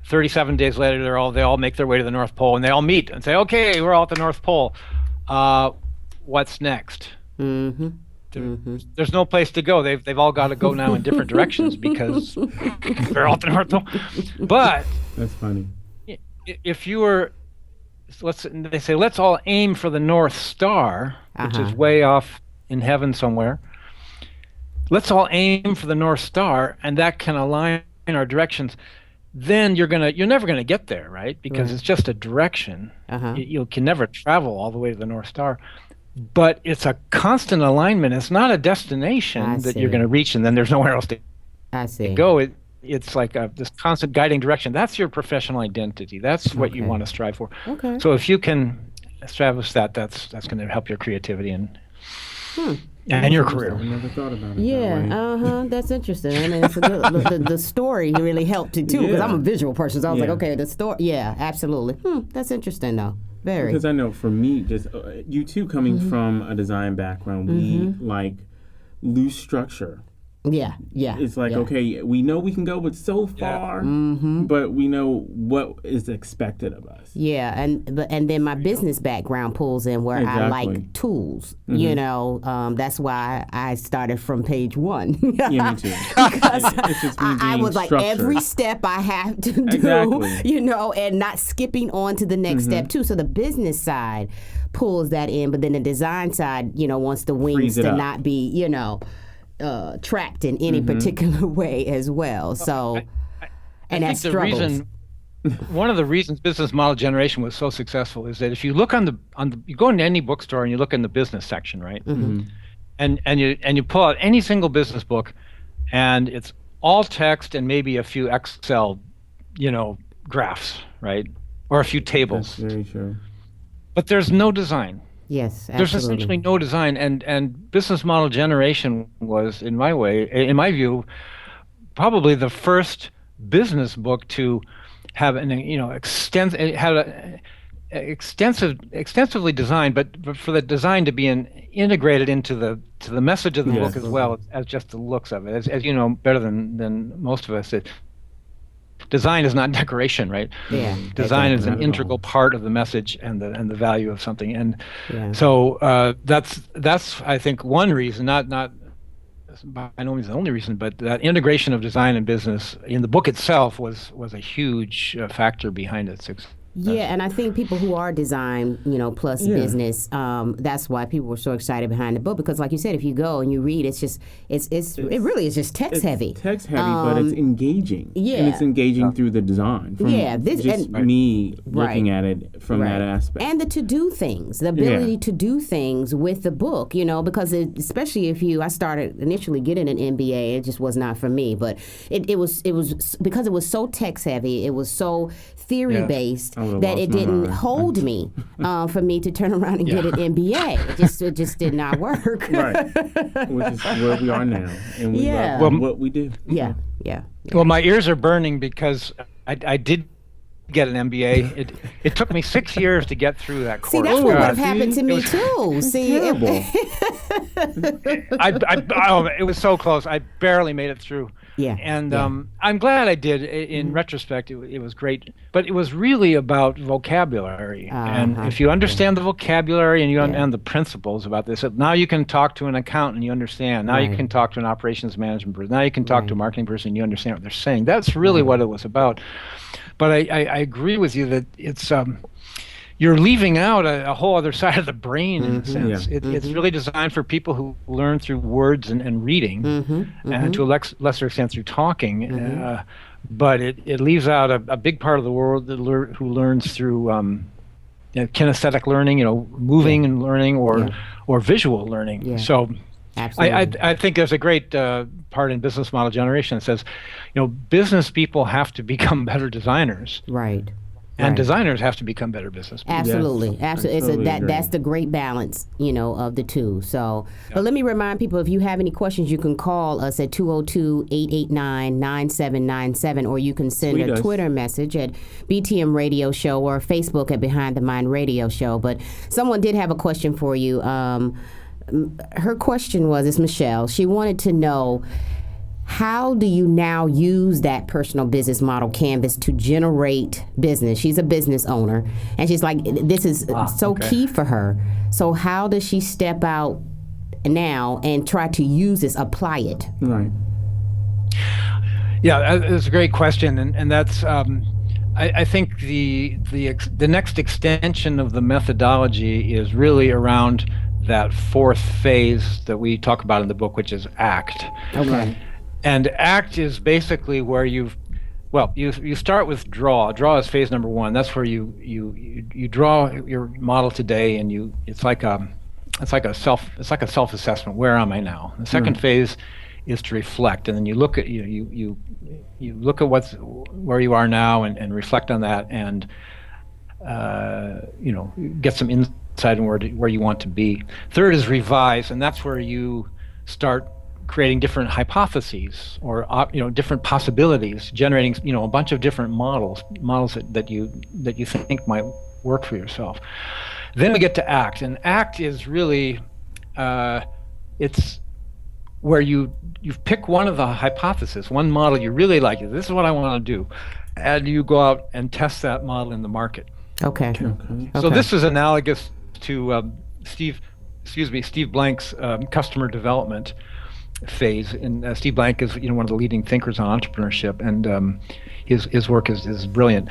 37 days later, they all make their way to the North Pole, and they all meet and say, okay, we're all at the North Pole. What's next?
Mm-hmm.
There's no place to go. They've all got to go now in different directions because they're all at the North Pole. But
that's funny.
If you were, they say, let's all aim for the North Star, which is way off in heaven somewhere. Let's all aim for the North Star, and that can align our directions. Then you're never gonna get there, right? Because it's just a direction. You can never travel all the way to the North Star. But it's a constant alignment. It's not a destination that you're going to reach, and then there's nowhere else to go. It's like this constant guiding direction. That's your professional identity. That's what you want to strive for.
Okay.
So if you can establish that, that's going to help your creativity and your career.
I never thought about it.
Yeah, that's interesting. I mean, it's a good, the story really helped it too, because I'm a visual person. So I was like, okay, the story. Yeah, absolutely. That's interesting though. Very.
Because I know for me, just you two coming from a design background, we like loose structure.
Yeah.
It's like, okay, we know we can go but so far, but we know what is expected of us.
Yeah, and then my business background pulls in where I like tools. That's why I started from page 1.
Yeah, me too.
Because I was like, every step I have to do, and not skipping on to the next step too. So the business side pulls that in, but then the design side, wants the wings to not be, trapped in any particular way as well. So, and that struggles.
One of the reasons business model generation was so successful is that if you look you go into any bookstore and you look in the business section, right? And you pull out any single business book, and it's all text and maybe a few Excel, graphs, right? Or a few tables.
That's very true.
But there's no design.
Yes, absolutely.
There's essentially no design, and business model generation was, in my view, probably the first business book to have extensively designed, but for the design to be integrated into the message of the book as well as just the looks of it. As you know better than most of us, design is not decoration, right?
Yeah.
Design is an integral part of the message and the value of something. And so that's I think one reason, not by no means the only reason, but that integration of design and business in the book itself was a huge factor behind its success.
Yeah, and I think people who are design, plus business, that's why people were so excited behind the book, because like you said, if you go and you read, it really is just text heavy.
Text heavy, but it's engaging.
Yeah.
And it's engaging through the design. From me looking at it from that aspect.
And the to-do things, the ability to do things with the book, because especially if I started initially getting an MBA, it just was not for me, but it was because it was so text heavy, it was so theory-based, that it didn't hold me for me to turn around and get an MBA. It just did not work.
Right. Which is where we are now. And we love what we do.
Yeah.
Well, my ears are burning because I did get an MBA. It took me 6 years to get through that course.
See, that's what would have happened to me too. See,
terrible.
It was so close. I barely made it through.
Yeah.
And I'm glad I did. In retrospect, it was great. But it was really about vocabulary. And if you understand the vocabulary and you understand the principles about this, now you can talk to an accountant and you understand. Now you can talk to an operations management person. Now you can talk to a marketing person and you understand what they're saying. That's really what it was about. But I agree with you that it's you're leaving out a whole other side of the brain in a sense. It's really designed for people who learn through words and reading, and to a lesser extent through talking. But it leaves out a big part of the world who learns through kinesthetic learning, moving and learning, or visual learning. Yeah. So. I think there's a great part in business model generation that says, business people have to become better designers.
Right.
And designers have to become better business people.
Absolutely.
Yes.
Absolutely. That's the great balance, of the two. So, but let me remind people, if you have any questions, you can call us at 202-889-9797, or you can send a Twitter message at BTM Radio Show or Facebook at Behind the Mind Radio Show. But someone did have a question for you. Her question was, it's Michelle. She wanted to know, how do you now use that personal business model canvas to generate business? She's a business owner, and she's like, this is key for her. So how does she step out now and try to use this, apply it?
Right.
Yeah, that's a great question, and that's I think the next extension of the methodology is really around that fourth phase that we talk about in the book, which is ACT.
Okay.
And ACT is basically where you start with draw. Draw is phase number one. That's where you draw your model today, and it's like a self-assessment. Where am I now? The second phase is to reflect, and then you look at you look at where you are now and reflect on that, and get some insight on where you want to be. Third is revise, and that's where you start creating different hypotheses or different possibilities, generating a bunch of different models that you think might work for yourself. Then we get to ACT, and ACT is really it's where you pick one of the hypotheses, one model you really like. This is what I want to do, and you go out and test that model in the market.
Okay.
So this is analogous to Steve Blank's customer development phase. And Steve Blank is one of the leading thinkers on entrepreneurship, and his work is brilliant.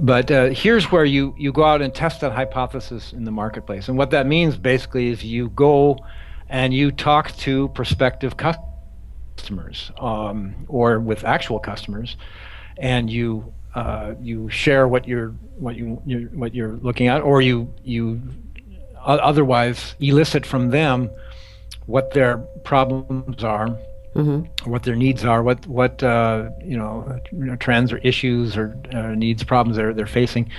But here's where you go out and test that hypothesis in the marketplace. And what that means basically is you go and you talk to prospective customers or with actual customers, and you share what you're looking at, or you otherwise elicit from them what their problems are, or what their needs are, what trends or issues or needs, problems they're facing,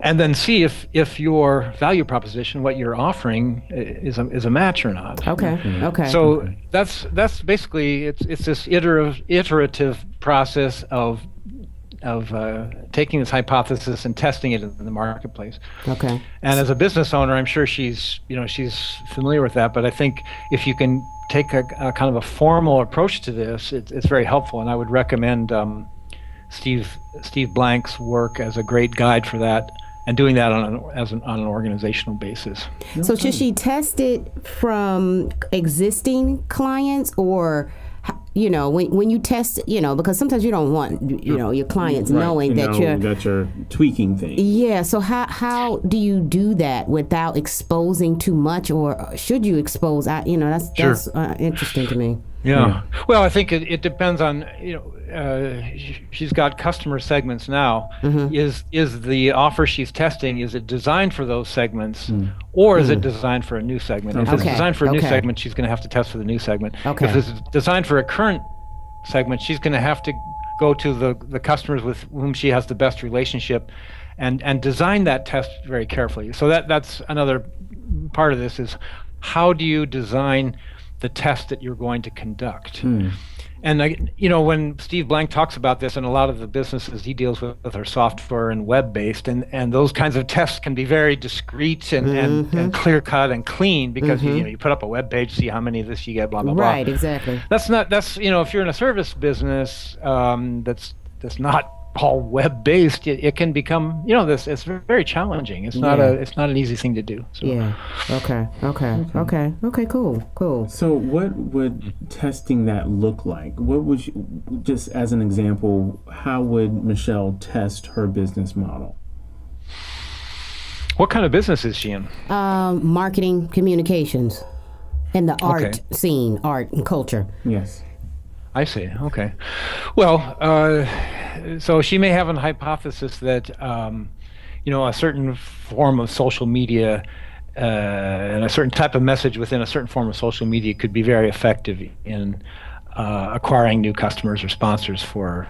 and then see if your value proposition, what you're offering, is a match or not.
Okay.
So that's basically it's this iterative process of taking this hypothesis and testing it in the marketplace.
Okay.
And as a business owner, I'm sure she's familiar with that. But I think if you can take a kind of a formal approach to this, it's very helpful. And I would recommend Steve Blank's work as a great guide for that, and doing that on an organizational basis.
So should she test it from existing clients, or, you know, when you test, you know, because sometimes you don't want, you know, your clients knowing that
you're tweaking things.
Yeah. So how do you do that without exposing too much, or should you expose? You know, that's interesting to me.
Yeah. Well, I think it depends on, you know, she's got customer segments now. Mm-hmm. Is the offer she's testing, is it designed for those segments, or is it designed for a new segment? If it's designed for a new segment, she's going to have to test for the new segment.
Okay.
If it's designed for a current segment, she's going to have to go to the customers with whom she has the best relationship, and design that test very carefully. So that's another part of this, is how do you design the test that you're going to conduct? And you know, when Steve Blank talks about this, and a lot of the businesses he deals with are software and web-based, and those kinds of tests can be very discreet and clear-cut and clean, because you put up a web page, see how many of this you get, blah blah blah.
Right, exactly.
That's you know, if you're in a service business that's not all web-based, it can become, you know, it's very challenging. It's not an easy thing to do. So.
Yeah. Okay. Cool.
So what would testing that look like? What would you, just as an example, how would Michelle test her business model?
What kind of business is she in?
Marketing, communications, and the art scene, art and culture.
Yes.
I see. Okay. Well, so she may have a hypothesis that, you know, a certain form of social media and a certain type of message within a certain form of social media could be very effective in acquiring new customers or sponsors for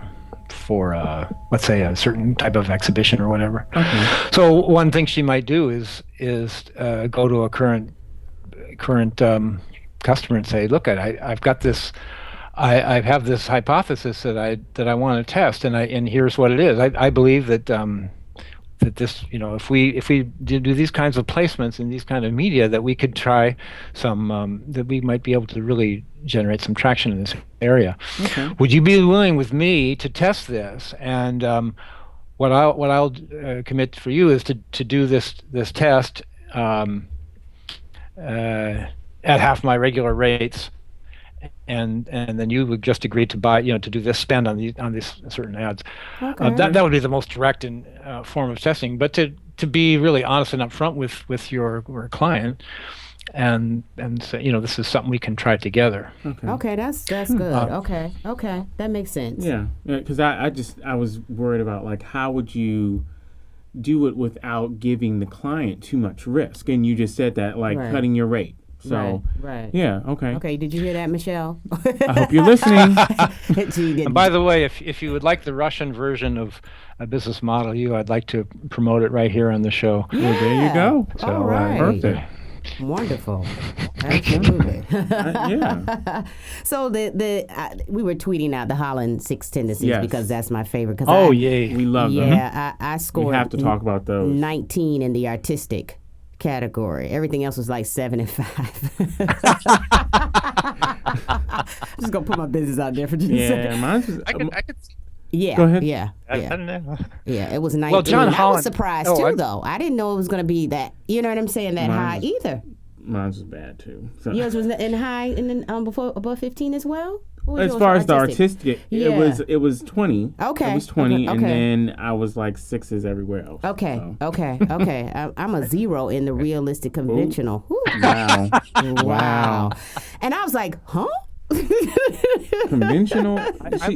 let's say a certain type of exhibition or whatever. Okay. So one thing she might do is go to a current customer and say, look, I've got this. I have this hypothesis that I want to test, and here's what it is. I believe that that this, you know, if we do these kinds of placements in these kind of media, that we could try some that we might be able to really generate some traction in this area. Okay. Would you be willing with me to test this? And what I'll commit for you is to do this test at half my regular rates. And then you would just agree to buy, you know, to do this spend on these certain ads. Okay. That would be the most direct and form of testing. But to be really honest and upfront with your client, and say, you know, this is something we can try together.
Okay, that's good. Okay, that makes sense.
Yeah, because I was worried about, like, how would you do it without giving the client too much risk? And you just said that, like, cutting your rate. So,
right.
Yeah, okay.
Okay, did you hear that, Michelle?
I hope you're listening.
And by the way, if you would like the Russian version of a business model, I'd like to promote it right here on the show.
Yeah.
Well, there you go.
So,
all right.
Perfect.
Wonderful. Absolutely.
Yeah.
So we were tweeting out the Holland 6 tendencies because that's my favorite.
Yay.
We love them.
Yeah, I scored.
We have to talk about those.
19 in the artistic category. Everything else was like 7 and 5. I'm just gonna put my business out there for just a second.
Mine's just,
I could see.
Yeah.
Go ahead.
Yeah.
Yeah,
it was 19.
Well, John
I
Holland,
was surprised too, though. I didn't know it was gonna be that. You know what I'm saying? That high either.
Mine's was bad too. So.
Yours was in high and then above 15 as well.
As far as the artistic, it was 20.
Okay.
It was 20, and then I was like 6s everywhere else.
Okay.
So.
Okay. I'm a 0 in the realistic conventional.
Wow.
And I was like, huh?
Conventional.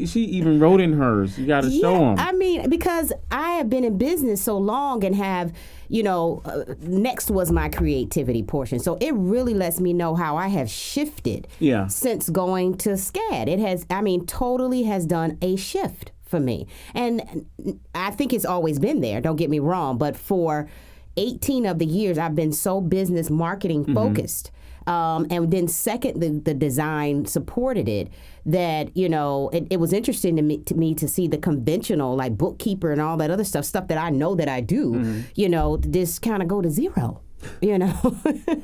She even wrote in hers. You got to show them.
I mean, because I have been in business so long and have, you know, next was my creativity portion. So it really lets me know how I have shifted since going to SCAD. It has, totally has done a shift for me. And I think it's always been there, don't get me wrong, but for 18 of the years, I've been so business marketing focused. And then second, the design supported it, that, you know, it was interesting to me to see the conventional, like bookkeeper and all that other stuff that I know that I do, you know, just kind of go to 0, you know.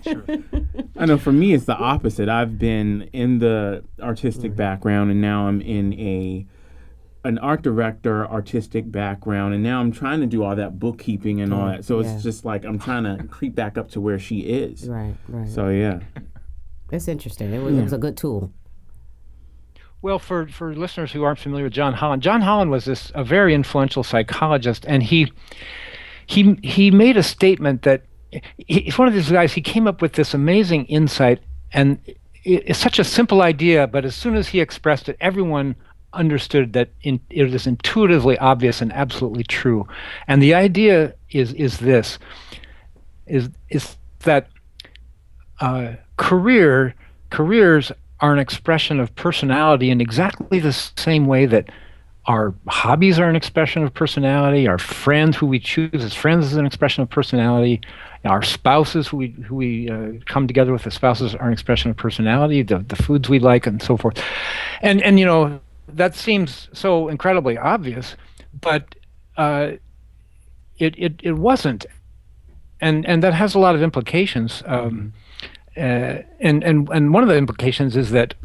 Sure.
I know for me it's the opposite. I've been in the artistic background, and now I'm in an art director, artistic background, and now I'm trying to do all that bookkeeping and all that. So it's just like I'm trying to creep back up to where she is.
Right.
So yeah.
It's interesting. It was a good tool.
Well, for listeners who aren't familiar with John Holland was a very influential psychologist, and he made a statement that he's one of these guys. He came up with this amazing insight, and it's such a simple idea, but as soon as he expressed it, everyone understood that it is intuitively obvious and absolutely true. And the idea is that careers are an expression of personality in exactly the same way that our hobbies are an expression of personality, our friends who we choose as friends is an expression of personality, our spouses who we come together with as spouses are an expression of personality, the foods we like and so forth. And you know, that seems so incredibly obvious, but it wasn't. And that has a lot of implications. And one of the implications is that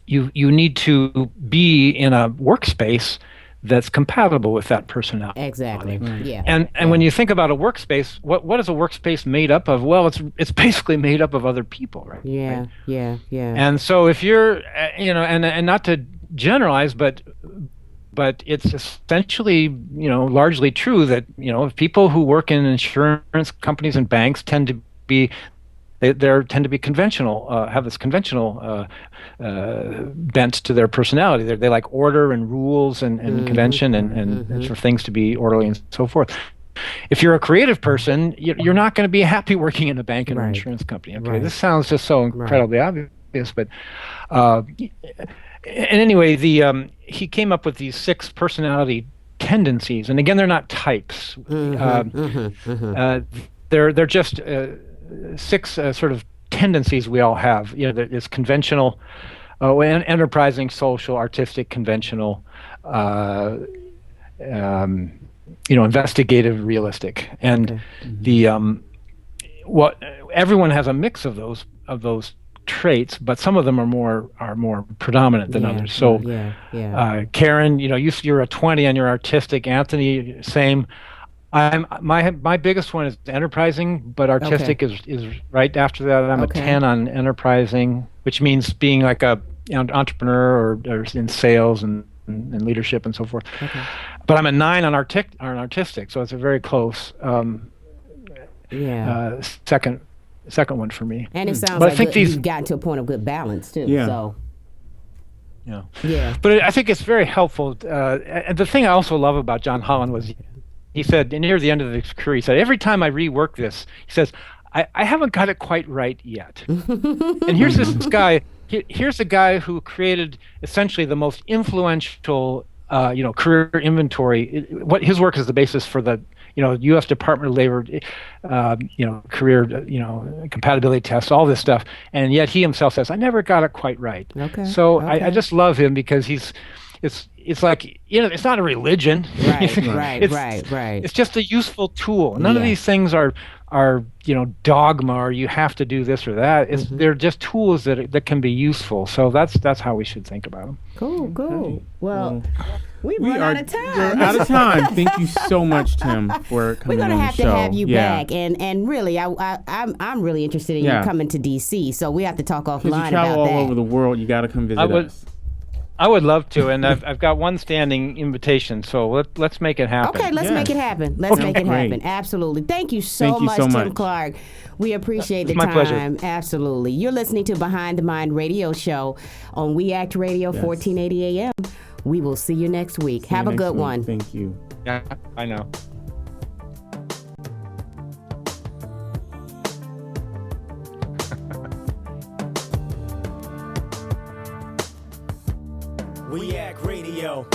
you need to be in a workspace that's compatible with that personality.
Exactly. Yeah.
And when you think about a workspace, what is a workspace made up of? Well, it's basically made up of other people, right?
Yeah.
Right?
Yeah.
And so if you're, and not to generalize, but it's essentially, largely true that, people who work in insurance companies and banks tend to be tend to be conventional, have this conventional bent to their personality. They like order and rules and convention and for things to be orderly and so forth. If you're a creative person, you're not going to be happy working in a bank and an insurance company. Okay, this sounds just so incredibly obvious, but and anyway, he came up with these 6 personality tendencies, and again, they're not types. They're just 6 sort of tendencies we all have. There's conventional, enterprising, social, artistic, conventional, investigative, realistic, and everyone has a mix of those traits, but some of them are more predominant than others. So, Karen, you're a 20 and you're artistic. Anthony, same. My biggest one is enterprising, but artistic is right after that. I'm a 10 on enterprising, which means being like a entrepreneur or in sales and leadership and so forth. But I'm a 9 on artistic, so it's a very close second one for me.
And it sounds like you've gotten to a point of good balance too.
Yeah.
So.
Yeah. But I think it's very helpful. And the thing I also love about John Holland was he said, near the end of his career, he said, every time I rework this, he says, I haven't got it quite right yet. And here's this guy. Here's a guy who created essentially the most influential, career inventory. What his work is the basis for the, U.S. Department of Labor, career, compatibility tests, all this stuff. And yet he himself says, I never got it quite right. So I just love him because it's like, it's not a religion.
Right.
It's just a useful tool. None of these things are dogma or you have to do this or that. They're just tools that can be useful. So that's how we should think about them.
Cool. Okay. Well, we run out of time.
We're out of time. Thank you so much, Tim, for coming on the show. We're gonna have to
have you back, and really, I'm really interested in you coming to DC. So we have to talk offline about that.
You travel all over the world. You got to come visit us.
I would love to, and I've got one standing invitation, so let's make it happen.
Okay, let's make it happen. Let's make it happen. Absolutely. Thank you so much, Tim Clark. We appreciate the time.
My pleasure.
Absolutely. You're listening to Behind the Mind radio show on We Act Radio, 1480 AM. We will see you next week. Have a good one.
Thank you.
Yeah, I know.
We Act Radio,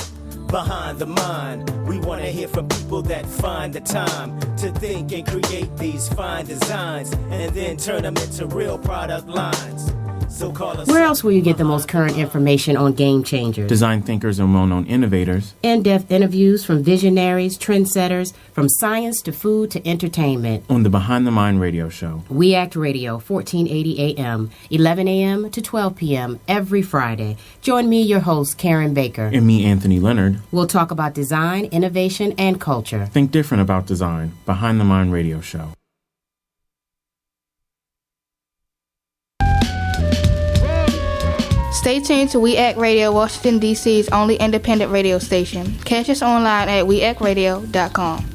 Behind the Mind. We want to hear from people that find the time to think and create these fine designs and then turn them into real product lines. So call us.
Where else will you get the most current information on game changers?
Design thinkers and well-known innovators.
In-depth interviews from visionaries, trendsetters, from science to food to entertainment.
On the Behind the Mind radio show.
We Act Radio, 1480 AM, 11 AM to 12 PM every Friday. Join me, your host, Karen Baker.
And me, Anthony Leonard.
We'll talk about design, innovation, and culture.
Think different about design. Behind the Mind radio show.
Stay tuned to We Act Radio, Washington, D.C.'s only independent radio station. Catch us online at weactradio.com.